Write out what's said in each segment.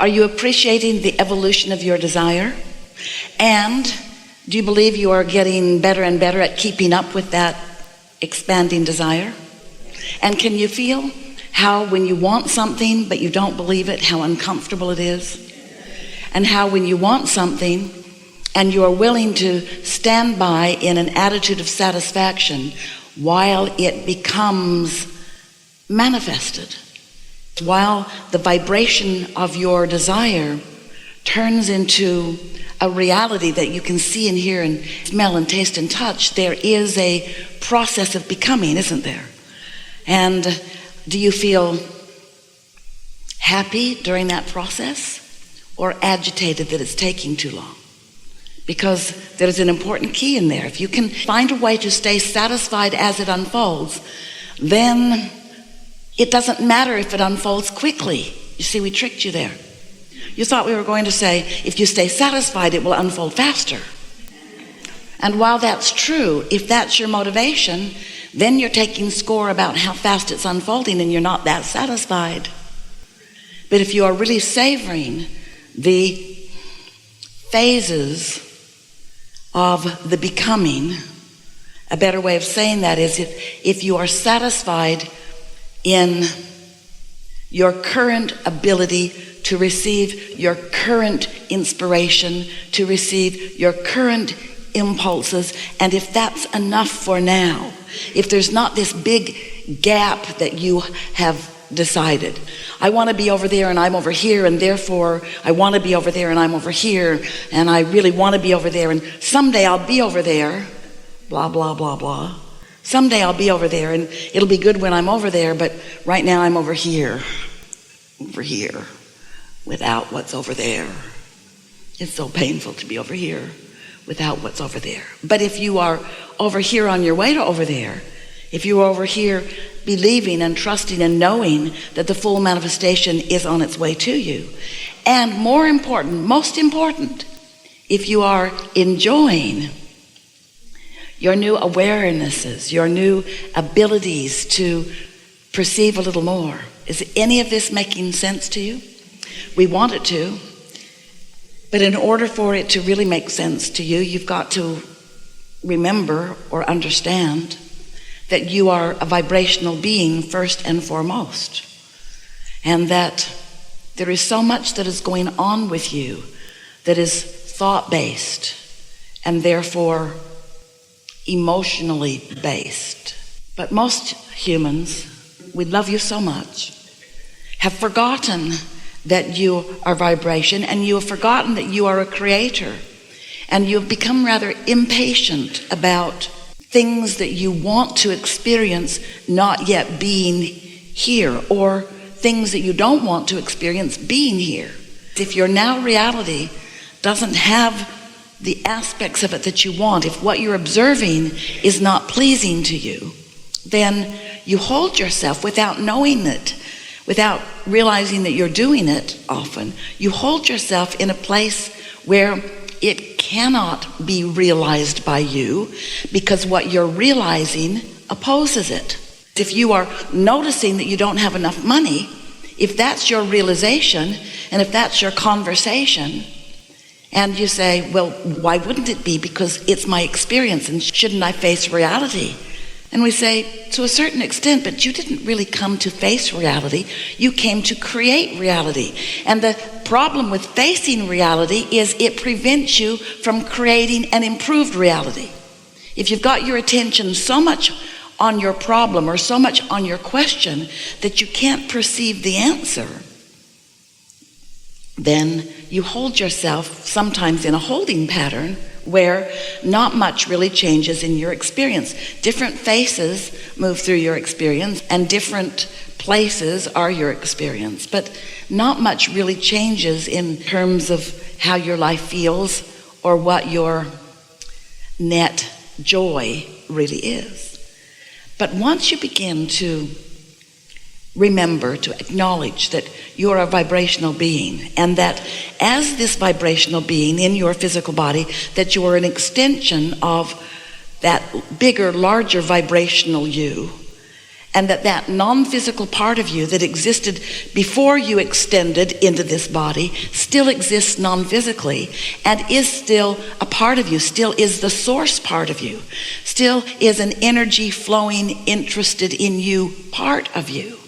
Are you appreciating the evolution of your desire? And do you believe you are getting better and better at keeping up with that expanding desire? And can you feel how when you want something but you don't believe it, how uncomfortable it is? And how when you want something and you are willing to stand by in an attitude of satisfaction while it becomes manifested, while the vibration of your desire turns into a reality that you can see and hear and smell and taste and touch, there is a process of becoming, isn't there? And do you feel happy during that process or agitated that it's taking too long? Because there's an important key in there. If you can find a way to stay satisfied as it unfolds, then it doesn't matter if it unfolds quickly. You see, we tricked you there. You thought we were going to say, if you stay satisfied, it will unfold faster. And while that's true, if that's your motivation, then you're taking score about how fast it's unfolding and you're not that satisfied. But if you are really savoring the phases of the becoming, a better way of saying that is if you are satisfied in your current ability to receive your current inspiration, to receive your current impulses, and if that's enough for now, if there's not this big gap that you have decided, I want to be over there and I'm over here, and therefore I want to be over there and I'm over here, and I really want to be over there, and someday I'll be over there, blah, blah, blah, blah. Someday I'll be over there and it'll be good when I'm over there, but right now I'm over here, without what's over there. It's so painful to be over here without what's over there. But if you are over here on your way to over there, if you are over here believing and trusting and knowing that the full manifestation is on its way to you, and more important, most important, if you are enjoying your new awarenesses, your new abilities to perceive a little more. Is any of this making sense to you? We want it to, but in order for it to really make sense to you, you've got to remember or understand that you are a vibrational being first and foremost, and that there is so much that is going on with you that is thought-based and therefore emotionally based. But most humans, we love you so much, have forgotten that you are vibration, and you have forgotten that you are a creator, and you have become rather impatient about things that you want to experience not yet being here, or things that you don't want to experience being here. If your now reality doesn't have the aspects of it that you want, if what you're observing is not pleasing to you, then you hold yourself without knowing it, without realizing that you're doing it often. You hold yourself in a place where it cannot be realized by you, because what you're realizing opposes it. If you are noticing that you don't have enough money, if that's your realization and if that's your conversation, and you say, well, why wouldn't it be? Because it's my experience, and shouldn't I face reality? And we say, to a certain extent, but you didn't really come to face reality. You came to create reality. And the problem with facing reality is it prevents you from creating an improved reality. If you've got your attention so much on your problem or so much on your question that you can't perceive the answer, then you hold yourself sometimes in a holding pattern where not much really changes in your experience. Different faces move through your experience, and different places are your experience, but not much really changes in terms of how your life feels or what your net joy really is. But once you begin to remember, to acknowledge that you're a vibrational being, and that as this vibrational being in your physical body, that you are an extension of that bigger, larger vibrational you, And that non-physical part of you that existed before you extended into this body still exists non-physically and is still a part of you, still is the source part of you, still is an energy flowing, interested in you part of you.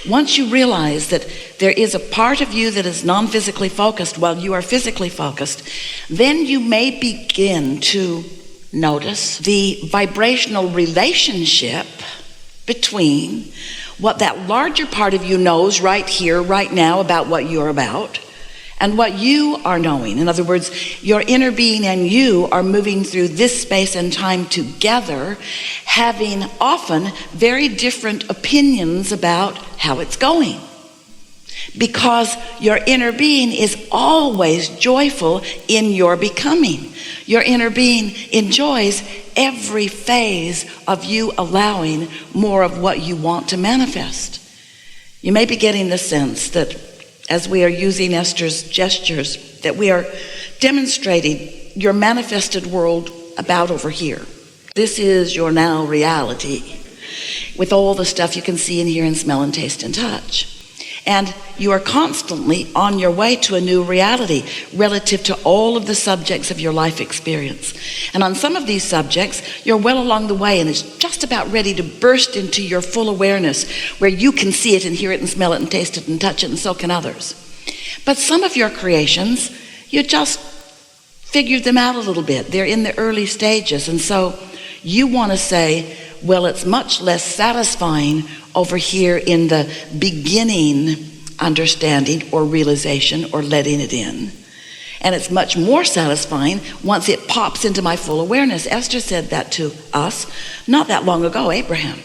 Once you realize that there is a part of you that is non-physically focused while you are physically focused, then you may begin to notice the vibrational relationship between what that larger part of you knows right here, right now about what you're about and what you are knowing. In other words, your inner being and you are moving through this space and time together, having often very different opinions about how it's going. Because your inner being is always joyful in your becoming. Your inner being enjoys every phase of you allowing more of what you want to manifest. You may be getting the sense that as we are using Esther's gestures, that we are demonstrating your manifested world about over here. This is your now reality with all the stuff you can see and hear and smell and taste and touch. And you are constantly on your way to a new reality relative to all of the subjects of your life experience. And on some of these subjects, you're well along the way and it's just about ready to burst into your full awareness where you can see it and hear it and smell it and taste it and touch it, and so can others. But some of your creations, you just figured them out a little bit. They're in the early stages. And so you want to say, well, it's much less satisfying over here in the beginning understanding or realization or letting it in. And it's much more satisfying once it pops into my full awareness. Esther said that to us not that long ago, Abraham.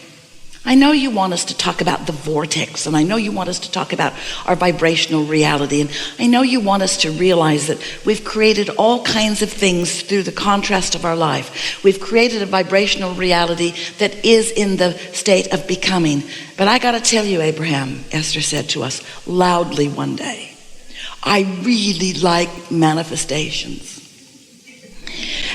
I know you want us to talk about the vortex, and I know you want us to talk about our vibrational reality, and I know you want us to realize that we've created all kinds of things through the contrast of our life. We've created a vibrational reality that is in the state of becoming. But I got to tell you, Abraham, Esther said to us loudly one day, I really like manifestations.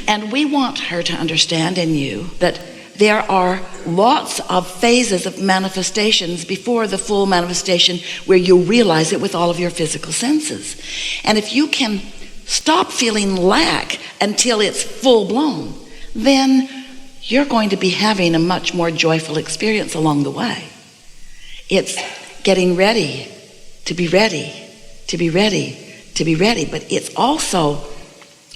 And we want her to understand in you that there are lots of phases of manifestations before the full manifestation where you realize it with all of your physical senses. And if you can stop feeling lack until it's full blown, then you're going to be having a much more joyful experience along the way. It's getting ready to be ready, to be ready, to be ready. But it's also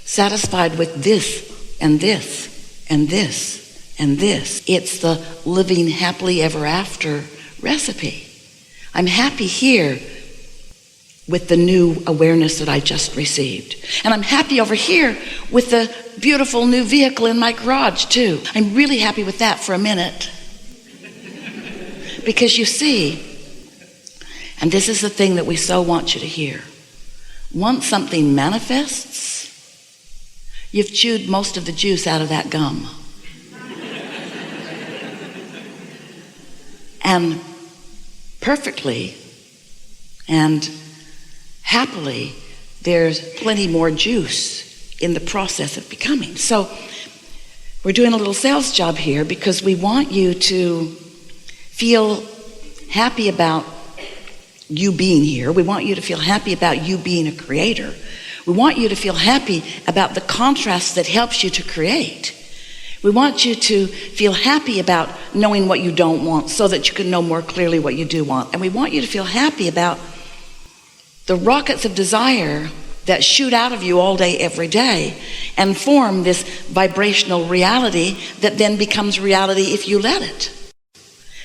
satisfied with this and this and this and this. It's the living happily ever after recipe. I'm happy here with the new awareness that I just received. And I'm happy over here with the beautiful new vehicle in my garage too. I'm really happy with that for a minute. Because you see, and this is the thing that we so want you to hear, once something manifests, you've chewed most of the juice out of that gum. And perfectly and happily, there's plenty more juice in the process of becoming. So we're doing a little sales job here because we want you to feel happy about you being here. We want you to feel happy about you being a creator. We want you to feel happy about the contrast that helps you to create. We want you to feel happy about knowing what you don't want so that you can know more clearly what you do want. And we want you to feel happy about the rockets of desire that shoot out of you all day, every day, and form this vibrational reality that then becomes reality if you let it.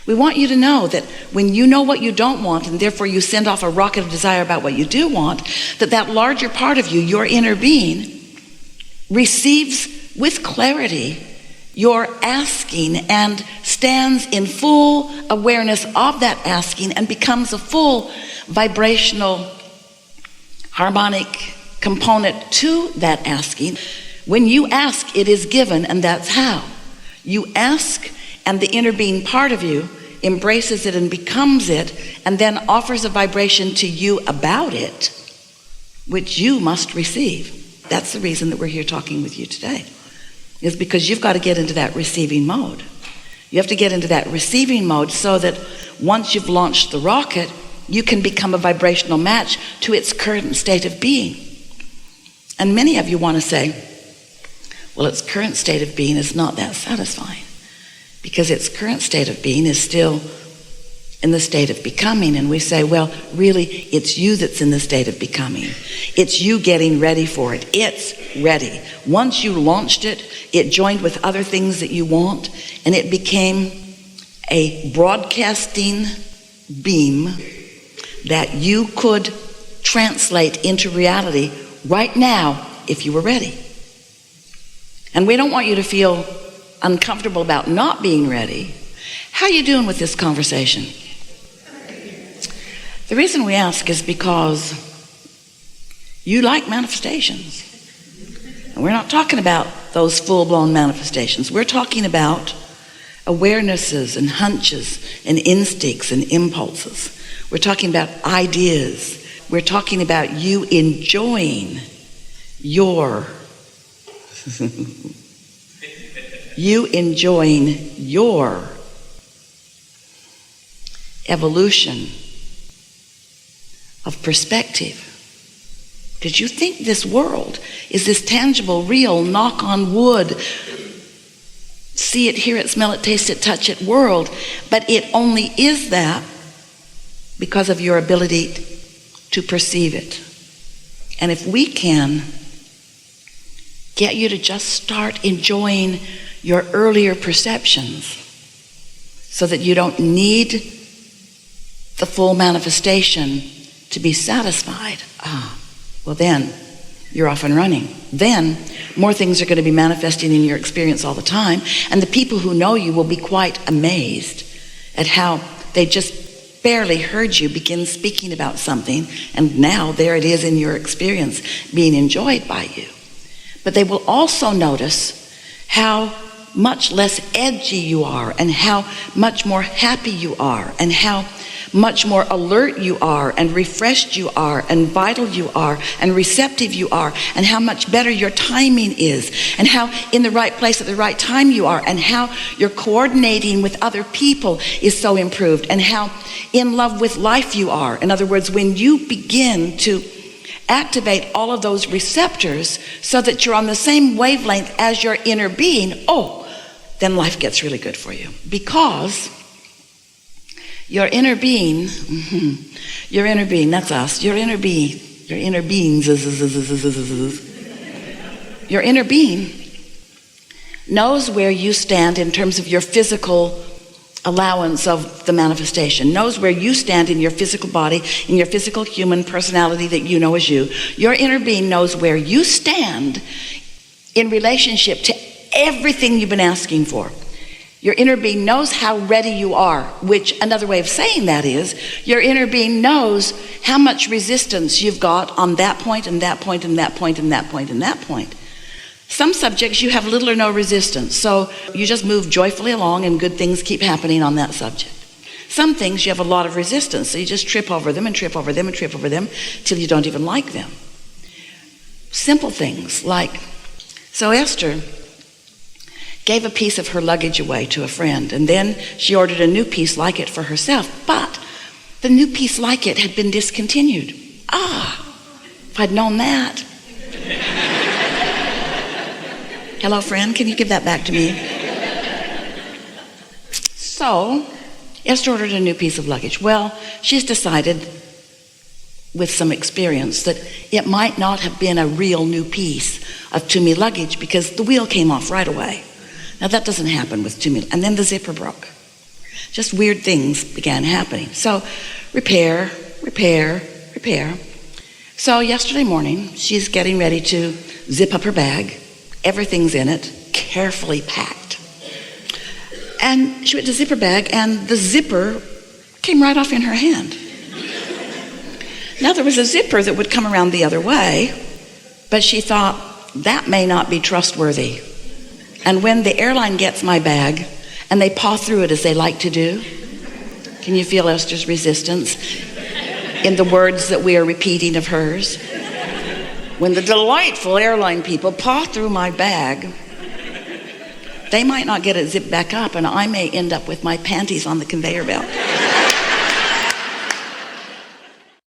We want you to know that when you know what you don't want, and therefore you send off a rocket of desire about what you do want, that larger part of you, your inner being, receives with clarity your asking and stands in full awareness of that asking and becomes a full vibrational harmonic component to that asking. When you ask, it is given, and that's how. You ask, and the inner being part of you embraces it and becomes it, and then offers a vibration to you about it, which you must receive. That's the reason that we're here talking with you today, is because you've got to get into that receiving mode. You have to get into that receiving mode so that once you've launched the rocket, you can become a vibrational match to its current state of being. And many of you want to say, well, its current state of being is not that satisfying because its current state of being is still in the state of becoming. And we say, well, really, it's you that's in the state of becoming. It's you getting ready for it. It's ready. Once you launched it, it joined with other things that you want, and it became a broadcasting beam that you could translate into reality right now if you were ready. And we don't want you to feel uncomfortable about not being ready. How are you doing with this conversation? The reason we ask is because you like manifestations. And we're not talking about those full-blown manifestations. We're talking about awarenesses and hunches and instincts and impulses. We're talking about ideas. We're talking about you enjoying your evolution of perspective. Did you think this world is this tangible, real, knock on wood, see it, hear it, smell it, taste it, touch it world? But it only is that because of your ability to perceive it. And if we can get you to just start enjoying your earlier perceptions so that you don't need the full manifestation to be satisfied, well then you're off and running. Then more things are going to be manifesting in your experience all the time, and the people who know you will be quite amazed at how they just barely heard you begin speaking about something, and now there it is in your experience being enjoyed by you. But they will also notice how much less edgy you are, and how much more happy you are, and how much more alert you are, and refreshed you are, and vital you are, and receptive you are, and how much better your timing is, and how in the right place at the right time you are, and how your coordinating with other people is so improved, and how in love with life you are. In other words, when you begin to activate all of those receptors so that you're on the same wavelength as your inner being, then life gets really good for you. Because your inner being, that's us, your inner beings, your inner being knows where you stand in terms of your physical allowance of the manifestation, knows where you stand in your physical body, in your physical human personality that you know as you. Your inner being knows where you stand in relationship to everything you've been asking for. Your inner being knows how ready you are, which another way of saying that is, your inner being knows how much resistance you've got on that point and that point and that point and that point and that point. Some subjects you have little or no resistance, so you just move joyfully along and good things keep happening on that subject. Some things you have a lot of resistance, so you just trip over them and trip over them and trip over them till you don't even like them. Simple things like, so Esther gave a piece of her luggage away to a friend, and then she ordered a new piece like it for herself, but the new piece like it had been discontinued. If I'd known that. Hello, friend, can you give that back to me? So, Esther ordered a new piece of luggage. Well, she's decided with some experience that it might not have been a real new piece of Tumi luggage because the wheel came off right away. Now that doesn't happen with Tumi. And then the zipper broke. Just weird things began happening. So repair. So yesterday morning, she's getting ready to zip up her bag. Everything's in it, carefully packed. And she went to zip her bag, and the zipper came right off in her hand. Now there was a zipper that would come around the other way, but she thought, that may not be trustworthy. And when the airline gets my bag and they paw through it as they like to do, can you feel Esther's resistance in the words that we are repeating of hers? When the delightful airline people paw through my bag, They might not get it zipped back up, and I may end up with my panties on the conveyor belt.